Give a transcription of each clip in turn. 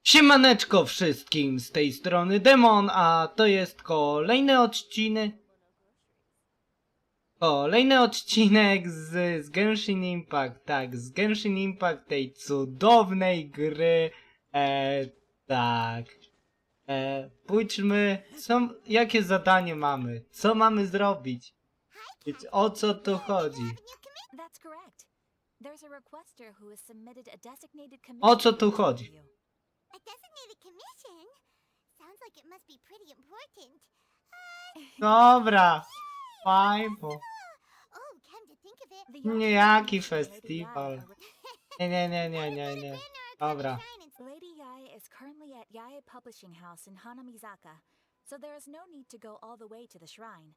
Siemaneczko wszystkim, z tej strony Demon, a to jest kolejny odcinek z Genshin Impact, tak, z Genshin Impact, tej cudownej gry, tak, pójdźmy, jakie zadanie mamy, co mamy zrobić, o co tu chodzi, o co tu chodzi. A designated commission? Sounds like it must be pretty important. Dobra, fajnie. Oh, come to think of it. Niejaki festiwal. Nie. Dobra. Lady Yae is currently at Yae Publishing House in Hanamizaka, so there is no need to go all the way to the shrine.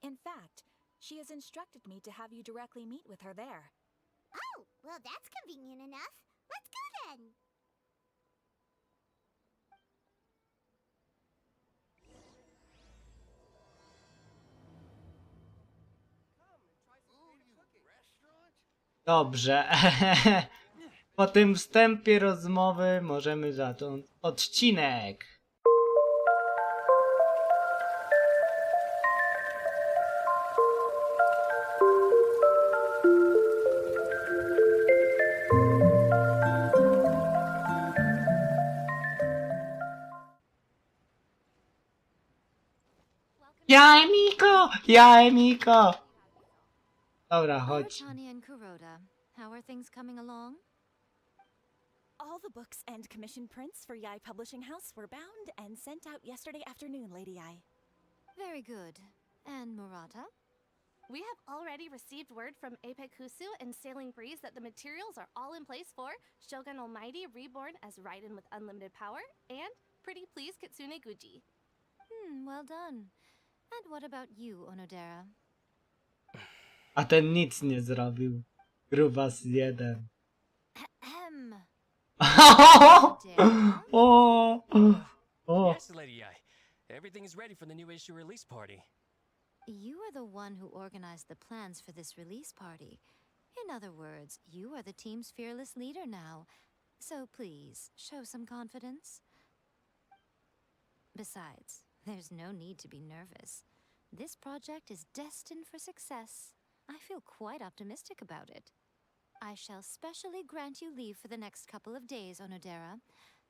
In fact, she has instructed me to have you directly meet with her there. Oh, well, that's convenient enough. Let's go then. Dobrze. Po tym wstępie rozmowy możemy zacząć odcinek. Jajmiko! Dobra, chodź. and Kuroda, how are things coming along? All the books and commission prints for Yae Publishing House were bound and sent out yesterday afternoon, Lady Yae. Very good. And Murata? We have already received word from Apekusu and Sailing Breeze that the materials are all in place for Shogun Almighty reborn as Raiden with unlimited power and Pretty Please Kitsune Guji. Well done. And what about you, Onodera? A ten nic nie zrobił. Grubas jeden. Ahem. O. Yes, Lady I. Everything is ready for the new issue release party. You are the one who organized the plans for this release party. In other words, you are the team's fearless leader now. So please, show some confidence. Besides, there's no need to be nervous. This project is destined for success. I feel quite optimistic about it. I shall specially grant you leave for the next couple of days, Onodera.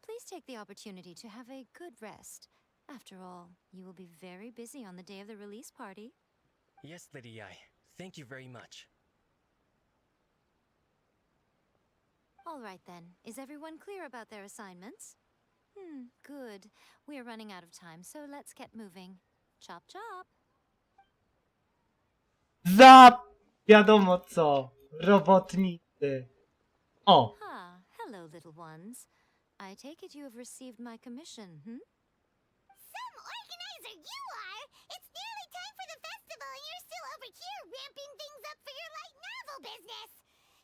Please take the opportunity to have a good rest. After all, you will be very busy on the day of the release party. Yes, Lady I. Thank you very much. All right then. Is everyone clear about their assignments? Good. We are running out of time, so let's get moving. Chop chop. Za wiadomo co. Robotnicy. O. Hello, little ones. I take it you have received my commission, Some organizer you are! It's nearly time for the festival and you're still over here ramping things up for your light novel business!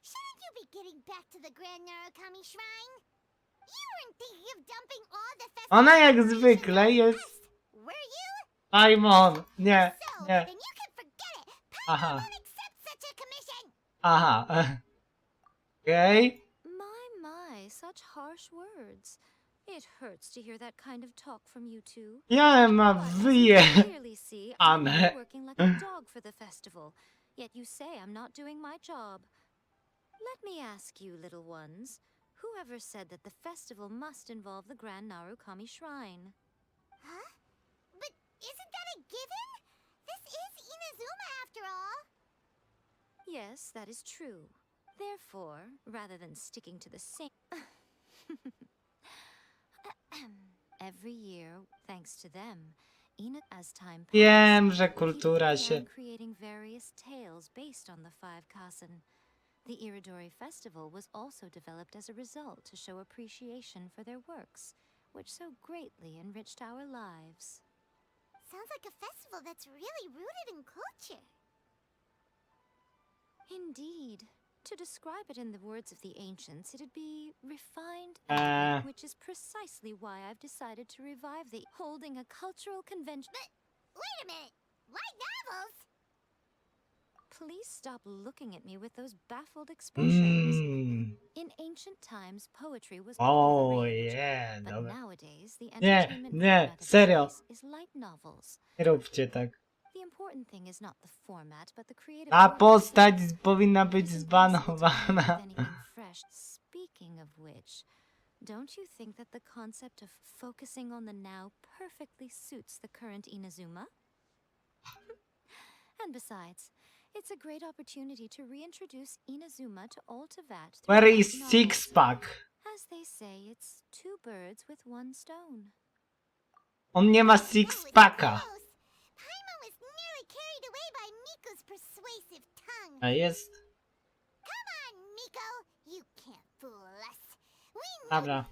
Shouldn't you be getting back to the Grand Narukami Shrine? You weren't thinking of dumping all the festival Ona jak decorations zwykle on jest... us, were you? Simon. Nie, So, nie. then you can forget it! Aha. Paimon won't accept such a commission! Aha. Okej. My, such harsh words. It hurts to hear that kind of talk from you two. Ja ma But as you wyje. can clearly see, I'm Anne. working like a dog for the festival, yet you say I'm not doing my job. Let me ask you, little ones, whoever said that the festival must involve the Grand Narukami Shrine? Huh? But isn't that a given? This is Inazuma after all! Yes, that is true. Therefore, rather than sticking to the same... Every year, thanks to them, as time Wiem, że people kultura began się... creating various tales based on the five kasen. The Iridori Festival was also developed as a result to show appreciation for their works, which so greatly enriched our lives. Sounds like a festival that's really rooted in culture. Indeed. To describe it in the words of the ancients, it'd be refined, and which is precisely why I've decided to revive the holding a cultural convention. But, wait a minute! Light novels? Please stop looking at me with those baffled expressions. Mm. In ancient times, poetry was Oh all the rage, yeah, but the Nie, entertainment nie, format of serio. choice is light novels. Nie róbcie tak. The important thing is not the format, but the creative Ta work postać itself. powinna być It is impossible to come up with zbanowana. anything fresh. Speaking of which, don't you think that the concept of focusing on the now perfectly suits the current Inazuma? And besides, it's a great opportunity to reintroduce Inazuma to Ultivat. through Where light is novels. six pack? As they say, it's two birds with one stone. On nie ma That six was packa. close. Paimon was nearly carried away by Miko's persuasive tongue. A jest. Come on, Miko. You can't fool us. We know. Dobra.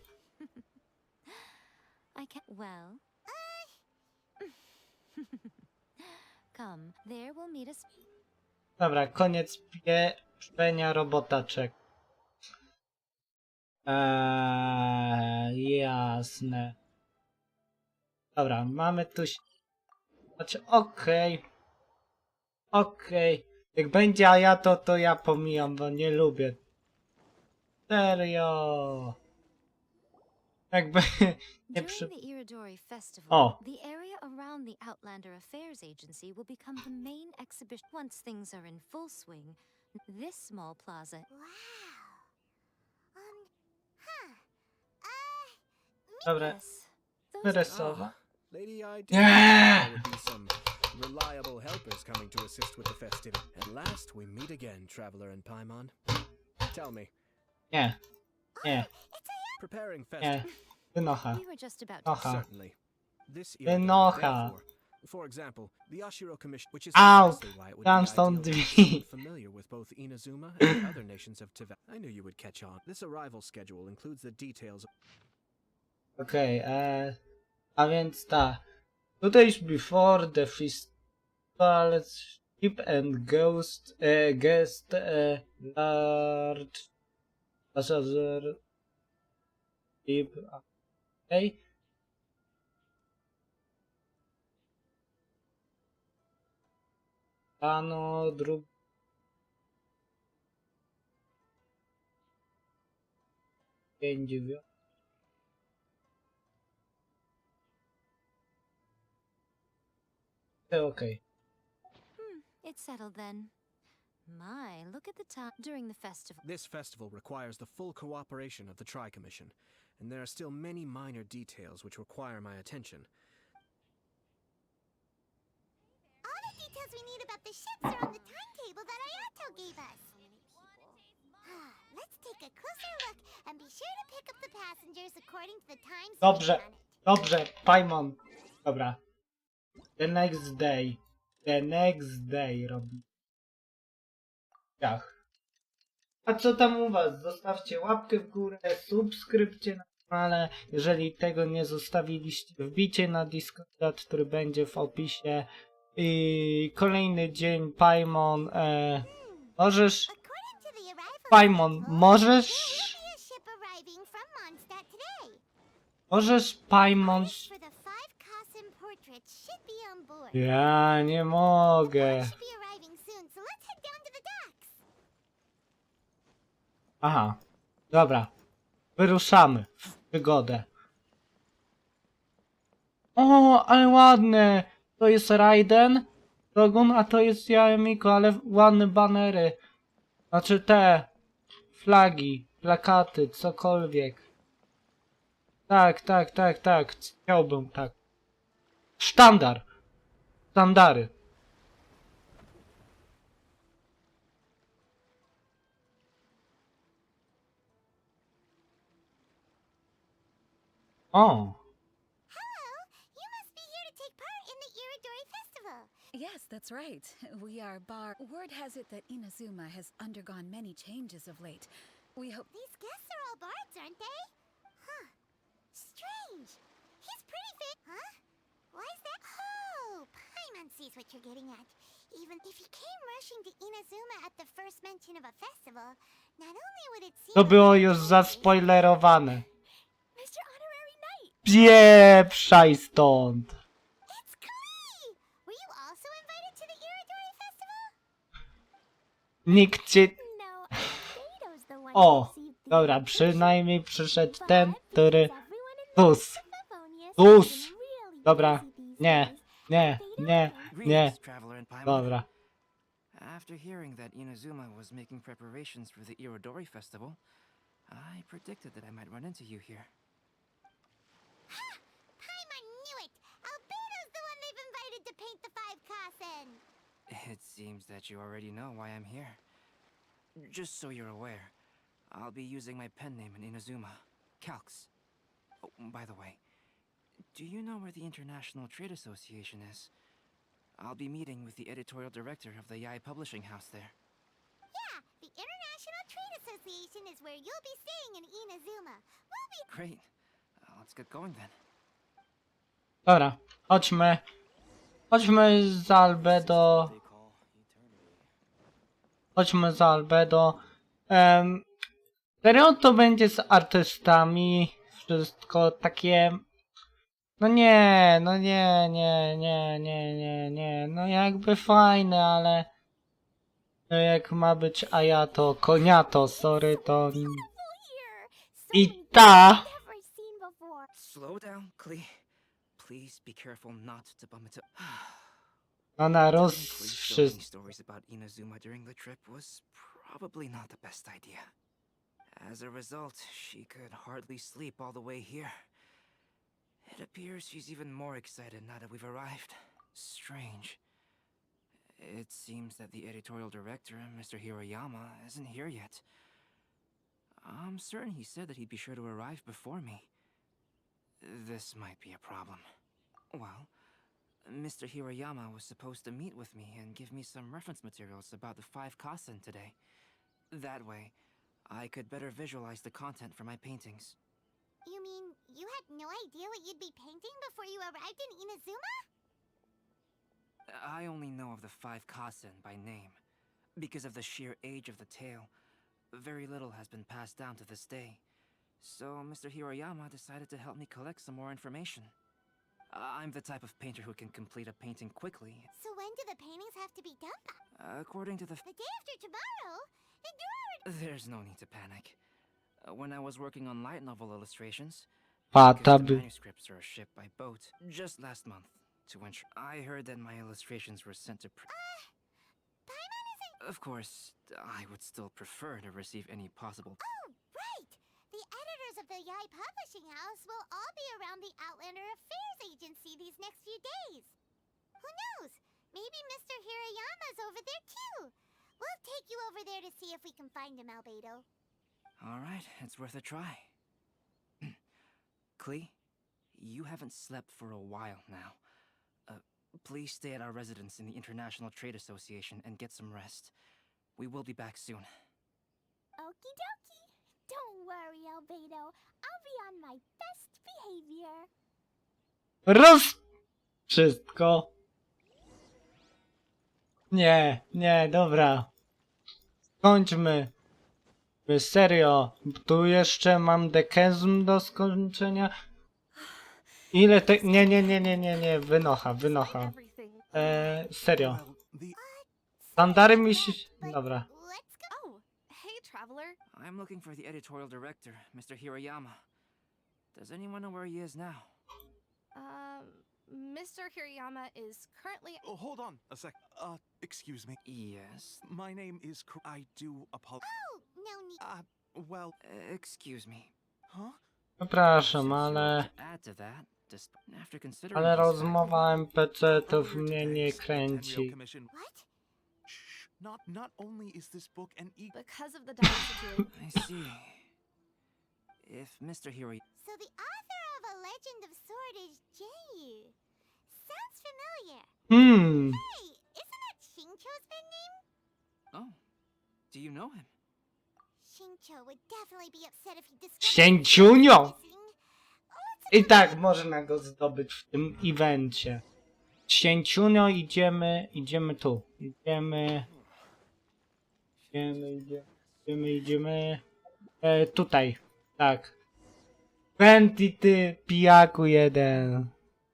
I can't. Well. Come, there we'll meet us. Dobra, koniec pieprzenia robotaczek. Jasne. Dobra, mamy tu... Znaczy, okej. Okej. Jak będzie Ayato, to ja pomijam, bo nie lubię. Serio. Jakby... nie During przy... the Iridori Festival, Oh. the area around the Outlander Affairs Agency will become the main exhibition. Once things are in full swing, this small plaza. Wow. Huh. Dobra, Yes, those wyrysowa. Lady, I did Yeah. there would be some reliable helpers coming to assist with the festivity. At last, we meet again, Traveler and Paimon. Tell me, Nie. Nie. preparing Nie. festival? Wynocha. we were just about to. Oha. Certainly. This Wynocha. therefore, for example, the Ashiro Commission, which is Ow! precisely why it would Tam be są ideal to be drzwi. familiar with both Inazuma and other nations of Tibet. I knew you would catch on. This arrival schedule includes the details of Okej, a więc tak. 2 days before the festival, ship and guest large passenger ship. Okay. Ano drugi. Dzień 9. Okay. It's settled then. My, look at the time during the festival. This festival requires the full cooperation of the Tri-Commission, and there are still many minor details which require my attention. All the details we need about the ships are on the timetable that Ayato gave us. Let's take a closer look and be sure to pick up the passengers according to the times Dobrze, on it. dobrze, Paimon. Dobra. The next day. The next day robi. Gach. A co tam u was? Zostawcie łapkę w górę, subskrypcję na kanale. Jeżeli tego nie zostawiliście, wbijcie na Discorda, który będzie w opisie. I kolejny dzień, Paimon. Możesz... According to the arrival Paimon, schedule, możesz... there will be a ship arriving from Mondstadt today. Możesz, Paimon... Artists for the 5 Kasim portraits should be on board. Ja nie mogę. One should be arriving soon, so let's head down to the docks. Aha, dobra. Wyruszamy w przygodę. O, ale ładne. To jest Raiden, Dogun, a to jest Miko, ale ładne banery. Znaczy te flagi, plakaty, cokolwiek. Tak, tak, tak, tak. Chciałbym, tak. Sztandar. Sztandary. O. Hello, you must be here to take part in the Iridori Festival. Yes, that's right. We are Word has it that Inazuma has undergone many changes of late. We hope. These guests are all bards, aren't they? Huh. Strange. He's pretty fit. Huh? Why is that? Oh, Paimon sees what you're getting at. Even if he came rushing to Inazuma at the first mention of a festival, not only would it seem To było like już a zaspoilerowane. Mr. Honorary Knight, Pieprzaj stąd. it's Klee! Were you also invited to the Iridori Festival? Nikt cię... No, Adado's the one O, who received the dobra, invitation. przynajmniej przyszedł But ten, który... because everyone in Tus. Livonia Us! Dobra, nie, nie, nie, nie. Greetings, traveler and Paimon. Dobra. After hearing that Inazuma was making preparations for the Irodori festival, I predicted that I might run into you here. Paimon knew it! Albedo's the one they've invited to paint the 5 Kasen! It seems that you already know why I'm here. Just so you're aware, I'll be using my pen name in Inazuma, Calx. Oh, by the way, do you know where the International Trade Association is? I'll be meeting with the editorial director of the Yai Publishing House there. Yeah, the International Trade Association is where you'll be staying in Inazuma. We'll be Great. Let's get going then. Dobra, chodźmy. Chodźmy za Albedo. Chodźmy za Albedo. Serio to będzie z artystami. Wszystko takie... No nie, no nie, nie, nie, nie, nie, nie. No jakby fajne, ale... No jak ma być Ayato, Koniato, sorry, to... here! I ta... Never seen before. Slow down, Klee. Please be careful not to bump into. Ona Telling Klee shocking roz... stories about Inazuma during the trip was probably not the best idea. As a result, she could hardly sleep all the way here. It appears she's even more excited now that we've arrived. Strange. It seems that the editorial director, Mr. Hiroyama, isn't here yet. I'm certain he said that he'd be sure to arrive before me. This might be a problem. Well, Mr. Hiroyama was supposed to meet with me and give me some reference materials about the 5 Kasen today. That way, I could better visualize the content for my paintings. You mean you had no idea what you'd be painting before you arrived in Inazuma? I only know of the 5 Kasen by name. Because of the sheer age of the tale, very little has been passed down to this day. So Mr. Hiroyama decided to help me collect some more information. I'm the type of painter who can complete a painting quickly. So when do the paintings have to be done? According to the... The day after tomorrow? Then you're already... There's no need to panic. When I was working on light novel illustrations, Pata custom by... manuscripts are shipped by boat just last month to ensure. I heard that my illustrations were sent to. Paimon isn't... Of course, I would still prefer to receive any possible. Oh, right! The editors of the Yai Publishing House will all be around the Outlander Affairs Agency these next few days. Who knows? Maybe Mr. Hirayama's over there too. We'll take you over there to see if we can find him, Albedo. All right, it's worth a try. Klee, you haven't slept for a while now. Please stay at our residence in the International Trade Association and get some rest. We will be back soon. Okie dokie. Don't worry, Albedo. I'll be on my best behavior. Roz... Wszystko. Nie, nie, dobra. Skończmy. Serio, tu jeszcze mam dekezm do skończenia. Ile te... Nie, nie, nie, nie, nie, nie, wynocha, wynocha. Serio. Standary mi się... Dobra. Let's go. Oh, hey, traveler. I'm looking for the editorial director, Mr. Hiroyama. Does anyone know where he is now? Mr. Hirayama is currently. Oh, hold on a sec. Excuse me. Yes. My name is. I do apologize. Oh, no need. Well. Excuse me. Huh? Przepraszam, ale... To add to that, after considering Ale these rozmowa factors, NPC-tów mnie nie kręci. What? Shh. Not only is this book an Because of the dire situation. I see. If Mr. Hiroyama. So the author of A Legend of Sword is Jay. Sounds familiar. Hey, isn't that Shincho's pen name? Oh, do you know him? Shincho would definitely be upset if he discovered Księciunio! missing. I tak można go zdobyć w tym evencie. Księciunio, idziemy tu. Idziemy. Tutaj, tak. Pęti ty, pijaku jeden.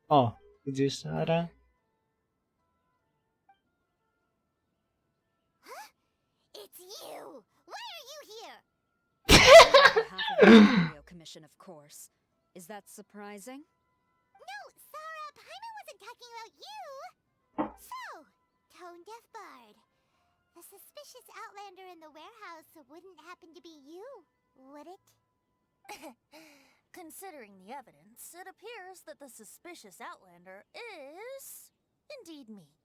O, widzisz, Sara? It's you! Why are you here? On behalf of the miHoYo Commission, of course. Is that surprising? talking about you. So, tone deaf bard. The suspicious outlander in the warehouse wouldn't happen to be you, would it? Considering the evidence, it appears that the suspicious outlander is indeed me.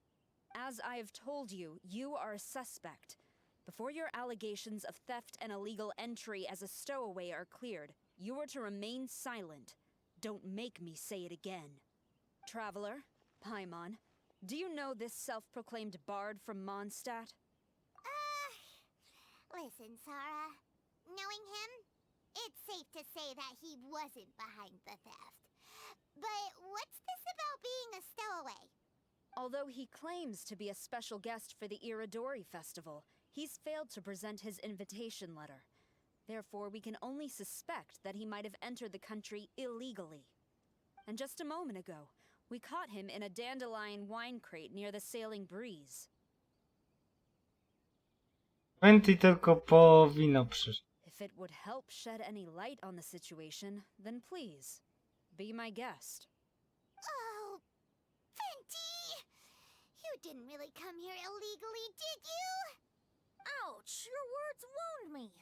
As I have told you, you are a suspect. Before your allegations of theft and illegal entry as a stowaway are cleared, you are to remain silent. Don't make me say it again. Traveler, Paimon, do you know this self-proclaimed bard from Mondstadt? Listen, Sarah. Knowing him, it's safe to say that he wasn't behind the theft. But what's this about being a stowaway? Although he claims to be a special guest for the Iridori Festival, he's failed to present his invitation letter. Therefore, we can only suspect that he might have entered the country illegally. And just a moment ago, we caught him in a dandelion wine crate near the Sailing Breeze. Wenty tylko po wino przyszedł. If it would help shed any light on the situation, then please, be my guest. Oh, Venti! You didn't really come here illegally, did you? Ouch, your words wound me.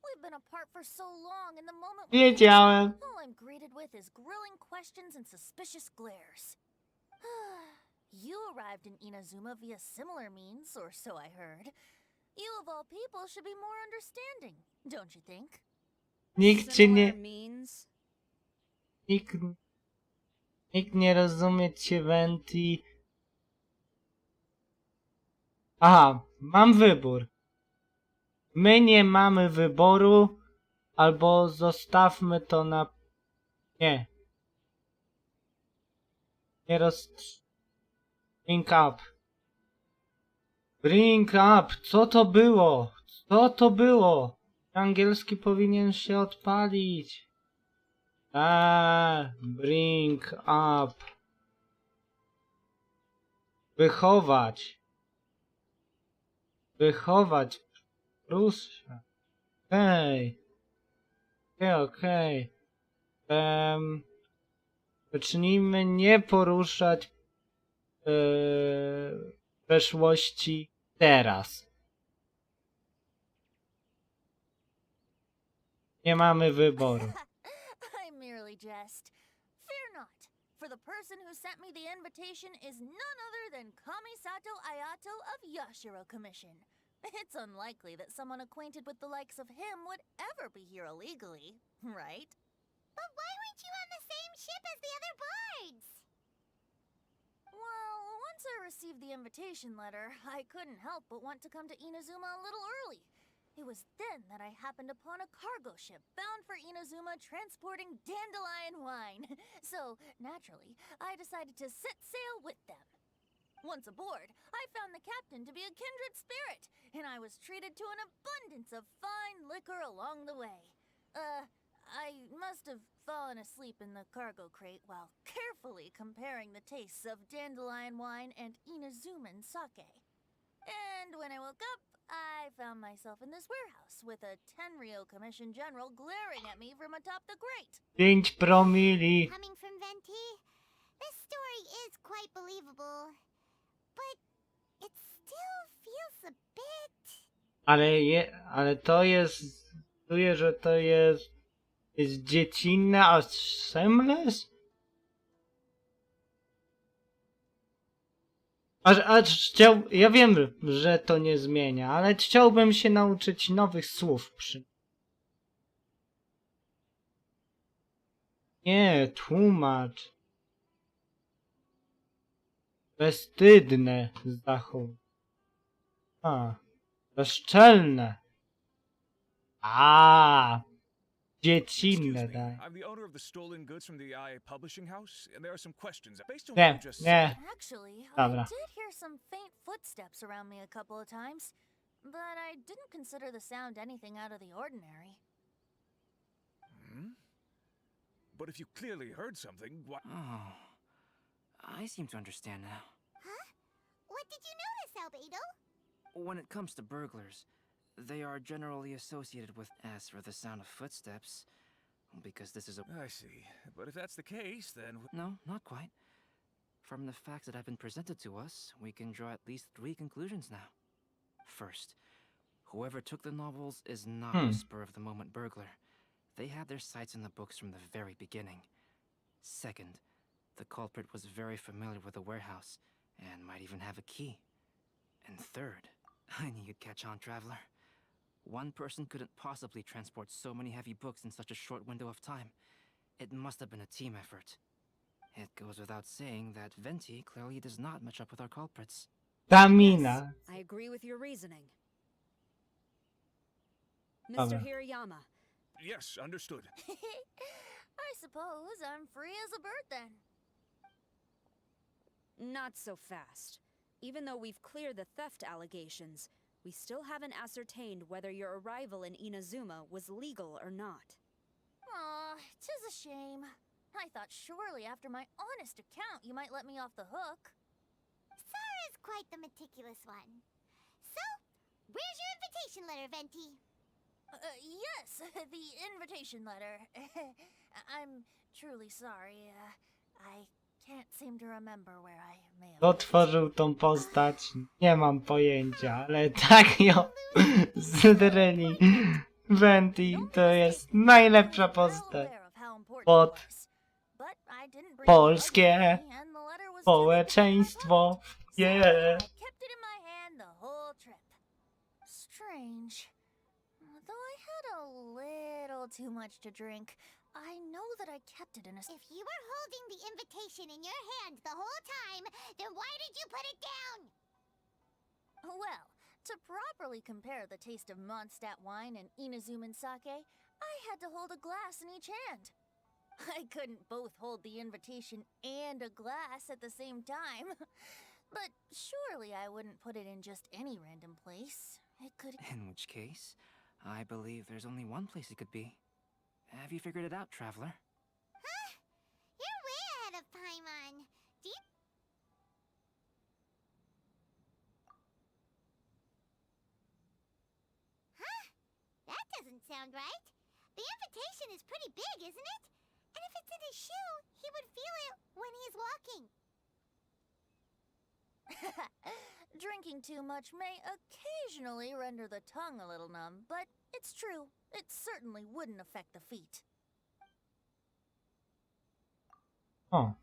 We've been apart for so long, and the moment Wiedziałem. all I'm greeted with is grilling questions and suspicious glares. You arrived in Inazuma via similar means, or so I heard. You of all people should be more understanding, don't you think? Nikt cię Similar nie... means? Nikt nie rozumie cię, Venti. Aha, mam wybór. My nie mamy wyboru, albo zostawmy to na... Nie. Nie Bring up. Bring up! Co to było? Co to było? Angielski powinien się odpalić. Bring up. Wychować. Wychować. Proszę. Okej. Okej. Zacznijmy nie poruszać przeszłości teraz. Nie mamy wyboru. I merely jest. Fear not, for the person who sent me the invitation is none other than Kamisato Ayato of Yashiro Commission. It's unlikely that someone acquainted with the likes of him would ever be here illegally, right? But why weren't you on the same ship as the other bards? Well, once I received the invitation letter, I couldn't help but want to come to Inazuma a little early. It was then that I happened upon a cargo ship bound for Inazuma transporting dandelion wine. So, naturally, I decided to set sail with them. Once aboard, I found the captain to be a kindred spirit, and I was treated to an abundance of fine liquor along the way. I must have fallen asleep in the cargo crate while carefully comparing the tastes of dandelion wine and Inazuman sake. And when I woke up, I found myself in this warehouse with a Tenryo Commission General glaring at me from atop the grate. 5 promili. Coming from Venti, this story is quite believable. But it still feels a bit... Ale to jest... Czuję, że to jest dziecinne, a shameless? Ja wiem, że to nie zmienia, ale chciałbym się nauczyć nowych słów Nie, tłumacz. Bezwstydne zachowanie. Bezczelne. Dziecinne, tak. I'm the owner of the stolen goods from the IA publishing house, and there are some questions based on what Nie, you just nie. said. Actually, Dobra. I did hear some faint footsteps around me a couple of times, but I didn't consider the sound anything out of the ordinary. But if you clearly heard something, why... Oh, I seem to understand now. Huh? What did you notice, Albedo? When it comes to burglars, they are generally associated with, as for the sound of footsteps, because this is a... I see. But if that's the case, then... No, not quite. From the facts that have been presented to us, we can draw at least 3 conclusions now. First, whoever took the novels is not a spur-of-the-moment burglar. They had their sights on the books from the very beginning. Second, the culprit was very familiar with the warehouse, and might even have a key. And third, I knew you'd catch on, Traveler. One person couldn't possibly transport so many heavy books in such a short window of time. It must have been a team effort. It goes without saying that Venti clearly does not match up with our culprits. Tamina. I agree with your reasoning. Okay. Mr. Hirayama. Yes, understood. I suppose I'm free as a bird then. Not so fast. Even though we've cleared the theft allegations, we still haven't ascertained whether your arrival in Inazuma was legal or not. Aw, 'tis a shame. I thought surely after my honest account you might let me off the hook. Sara's quite the meticulous one. So, where's your invitation letter, Venti? Yes, the invitation letter. I'm truly sorry. I can't seem to remember where I may have... Kto tworzył tą postać? Nie mam pojęcia, ale tak ją zdryli. Venti to jest najlepsza postać pod polskie społeczeństwo. Yeah. Strange. Though I had a little too much to drink, I know that I kept it in a... If you were holding the invitation in your hand the whole time, then why did you put it down? Well, to properly compare the taste of Mondstadt wine and Inazuman sake, I had to hold a glass in each hand. I couldn't both hold the invitation and a glass at the same time. But surely I wouldn't put it in just any random place. It could... In which case, I believe there's only one place it could be. Have you figured it out, Traveler? Huh? You're way ahead of Paimon. Do you... Huh? That doesn't sound right. The invitation is pretty big, isn't it? And if it's in his shoe, he would feel it when he's walking. Drinking too much may occasionally render the tongue a little numb, but it's true. It certainly wouldn't affect the feet. Oh.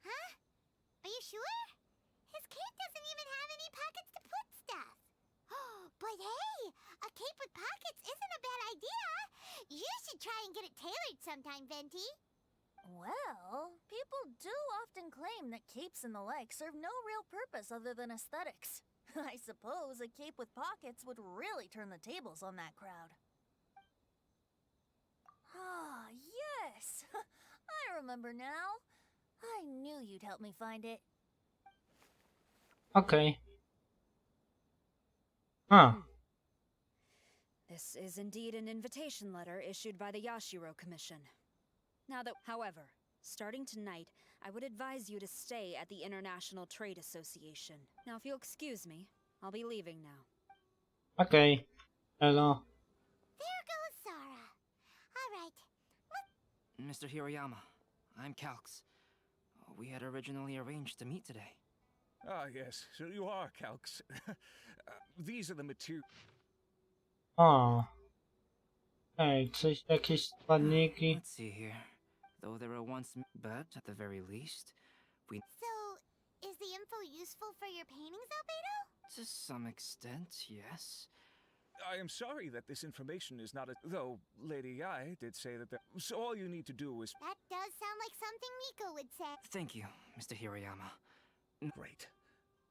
Huh? Are you sure? His cape doesn't even have any pockets to put stuff. But hey, a cape with pockets isn't a bad idea. You should try and get it tailored sometime, Venti. Well, people do often claim that capes and the like serve no real purpose other than aesthetics. I suppose a cape with pockets would really turn the tables on that crowd. Ah, yes! I remember now. I knew you'd help me find it. Okay. Huh. This is indeed an invitation letter issued by the Yashiro Commission. Now that, however, starting tonight, I would advise you to stay at the International Trade Association. Now, if you'll excuse me, I'll be leaving now. Okay. Hello. There goes Sara. All right. Mr. Hirayama, I'm Calx. We had originally arranged to meet today. Ah, yes, so you are Calx. These are the materials. O. Ej, coś, jakieś składniki. Let's see here. Though there were once, but at the very least, we... So, is the info useful for your paintings, Albedo? To some extent, yes. I am sorry that this information is not a... Though Lady Yae did say that so all you need to do is... That does sound like something Miko would say. Thank you, Mr. Hirayama. Great.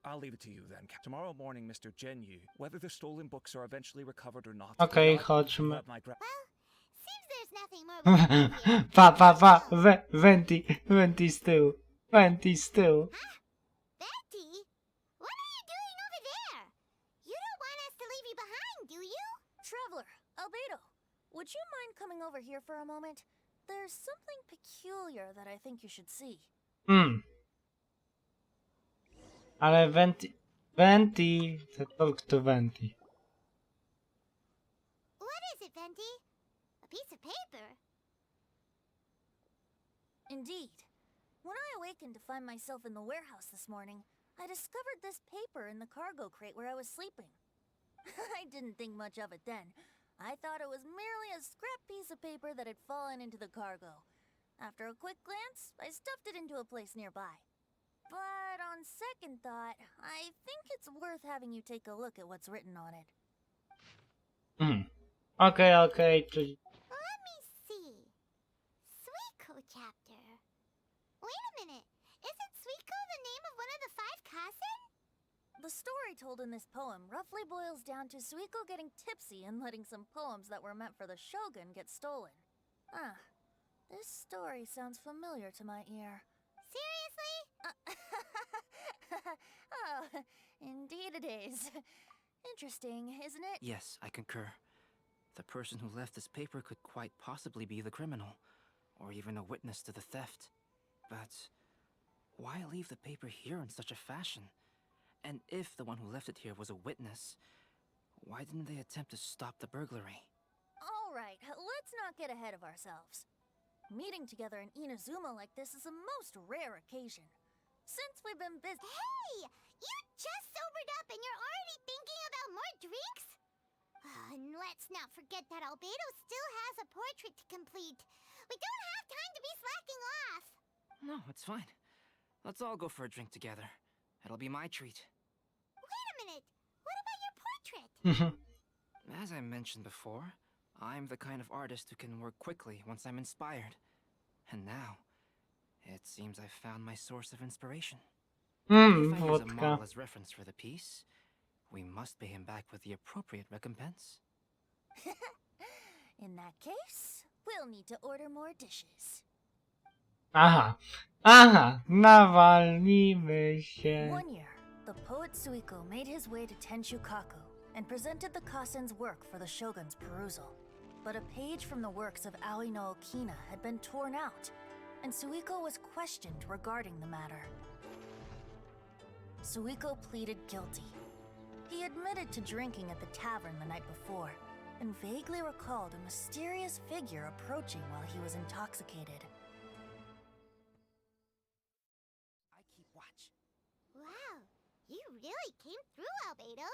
I'll leave it to you then. Tomorrow morning, Mr. Genyi, whether the stolen books are eventually recovered or not... Okej, chodźmy. Well, seems there's nothing more we can do here. Pa. Venti z tyłu. Venti z tyłu. Huh? Venti? What are you doing over there? You don't want us to leave you behind, do you? Traveler, Albedo, would you mind coming over here for a moment? There's something peculiar that I think you should see. Ale Venti, talk to Venti. What is it, Venti? A piece of paper? Indeed. When I awakened to find myself in the warehouse this morning, I discovered this paper in the cargo crate where I was sleeping. I didn't think much of it then. I thought it was merely a scrap piece of paper that had fallen into the cargo. After a quick glance, I stuffed it into a place nearby. But on second thought, I think it's worth having you take a look at what's written on it. Okej, czyli... Let me see. Suiko chapter. Wait a minute. Isn't Suiko the name of one of the 5 kasen? The story told in this poem roughly boils down to Suiko getting tipsy and letting some poems that were meant for the shogun get stolen. This story sounds familiar to my ear. Seriously? Oh, indeed it is. Interesting, isn't it? Yes, I concur. The person who left this paper could quite possibly be the criminal, or even a witness to the theft. But why leave the paper here in such a fashion? And if the one who left it here was a witness, why didn't they attempt to stop the burglary? All right, let's not get ahead of ourselves. Meeting together in Inazuma like this is a most rare occasion. Since we've been busy— Hey! You just sobered up and you're already thinking about more drinks? And let's not forget that Albedo still has a portrait to complete. We don't have time to be slacking off. No, it's fine. Let's all go for a drink together. It'll be my treat. Wait a minute. What about your portrait? As I mentioned before, I'm the kind of artist who can work quickly once I'm inspired. And now, it seems I've found my source of inspiration. If I use a Wodka. model as reference for the piece, we must pay him back with the appropriate recompense. In that case, we'll need to order more dishes. Aha, nawalnimy się. One year, the poet Suiko made his way to Tenshukaku and presented the Kasen's work for the shogun's perusal. But a page from the works of Aoi no Okina had been torn out, and Suiko was questioned regarding the matter. Suiko pleaded guilty. He admitted to drinking at the tavern the night before, and vaguely recalled a mysterious figure approaching while he was intoxicated. I keep watch. Wow, you really came through, Albedo.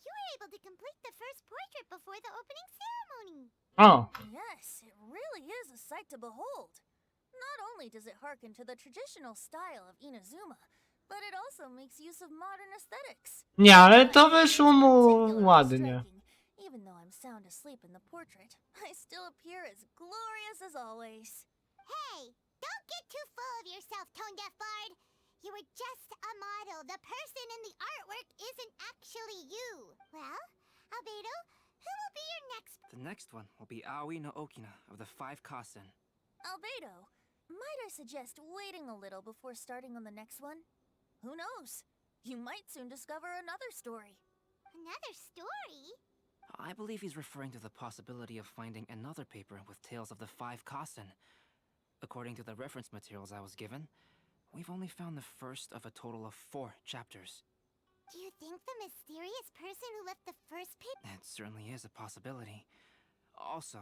You were able to complete the first portrait before the opening ceremony. O, Yes, it really is a sight to behold. Not only does it harken to the traditional style of Inazuma, but it also makes use of modern aesthetics. nie, ale to wyszło mu Particularly ładnie. striking. Even though I'm sound asleep in the portrait, I still appear as glorious as always. Hey, don't get too full of yourself, Tone Deaf Bard. You were just a model. The person in the artwork isn't actually you. Well, Albedo, who will be your next? The next one will be Aoi no Okina of the 5 Kasen. Albedo, might I suggest waiting a little before starting on the next one? Who knows? You might soon discover another story. Another story? I believe he's referring to the possibility of finding another paper with tales of the 5 Kasen. According to the reference materials I was given, we've only found the first of a total of 4 chapters. Do you think the mysterious person who left the first paper? It certainly is a possibility. Also,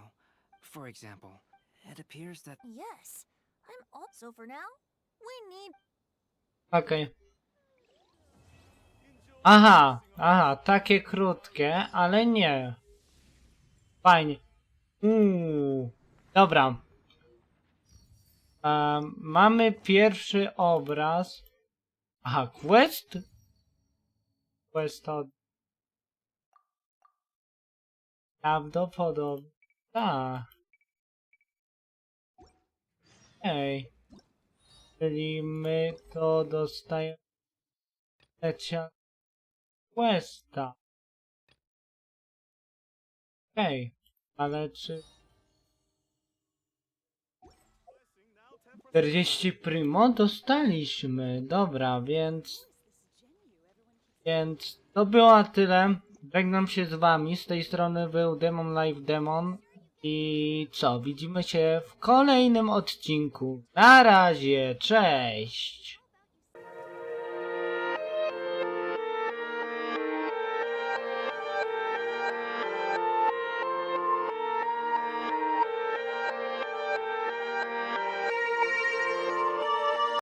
for example, it appears that... Yes, I'm also for now. We need... Okej. Aha, takie krótkie, ale nie. Fajnie. Dobra. Mamy pierwszy obraz. Aha, quest? Quest od... Prawdopodobnie. Tak. Ej. Czyli my to dostajemy questa. Ej, ale czy... 40 primo dostaliśmy. Dobra, więc to było na tyle. Żegnam się z wami. Z tej strony był Demon Live Demon. I co? Widzimy się w kolejnym odcinku. Na razie, cześć!